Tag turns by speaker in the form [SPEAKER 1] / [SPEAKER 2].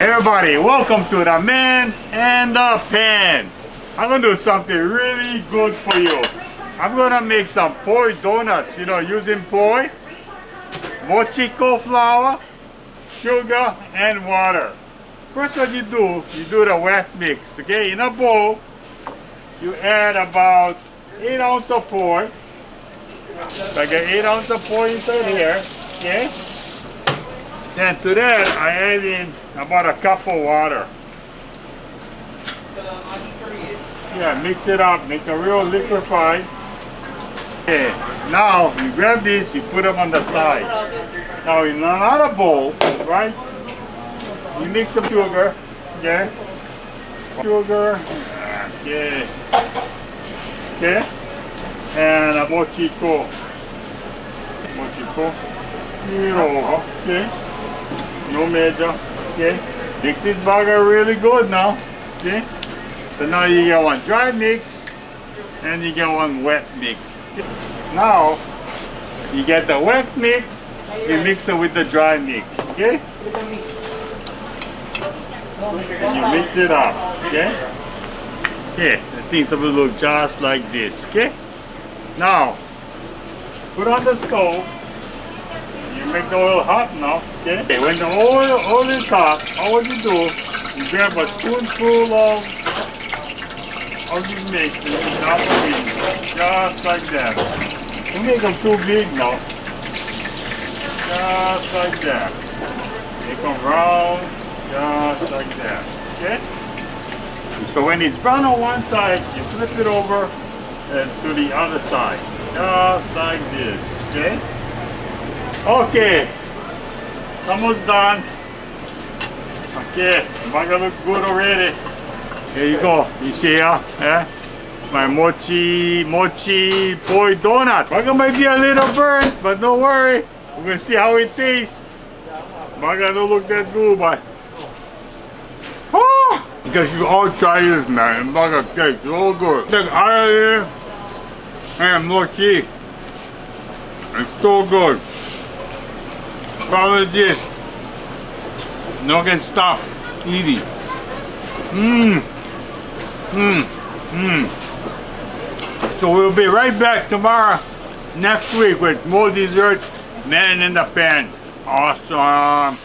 [SPEAKER 1] Everybody, welcome to the Man and the Pan. I'm gonna do something really good for you. I'm gonna make some poi donuts, using poi, mochiko flour, sugar, and water. First what you do the wet mix, okay? In a bowl, you add about 8 ounces of poi. So I get 8 ounces of poi inside here, okay? Then to that, I add in about a cup of water. Yeah, mix it up, make it real liquefied. Okay, now you grab this, you put them on the side. Now in another bowl, right, you mix some sugar, okay? Sugar, okay. Okay, and a mochiko. Mochiko, over, okay? No measure, okay? Mix this burger really good now, okay? So now you get one dry mix and you get one wet mix. Now you get the wet mix, you mix it with the dry mix, okay? And you mix it up, okay? Okay, the thing's supposed to look just like this, okay? Now, put on the stove. You make the oil hot now, okay? Okay, when the oil is hot, all you do, you grab a spoonful of this mix and you drop it in, just like that. Don't make them too big now. Just like that. Make them round, just like that, okay? So when it's brown on one side, you flip it over and to the other side, just like this, okay? Okay, almost done. Okay, burger look good already. There you go. You see here, my mochi poi donut. Burger might be a little burnt, but don't worry. We're gonna see how it tastes. Burger don't look that good, but because you all try this, man. Burger tastes so good. Take out of here and mochi. It's so good. Problem is this, no can stop eating. So we'll be right back tomorrow, next week with more dessert, Man in the Pan. Awesome.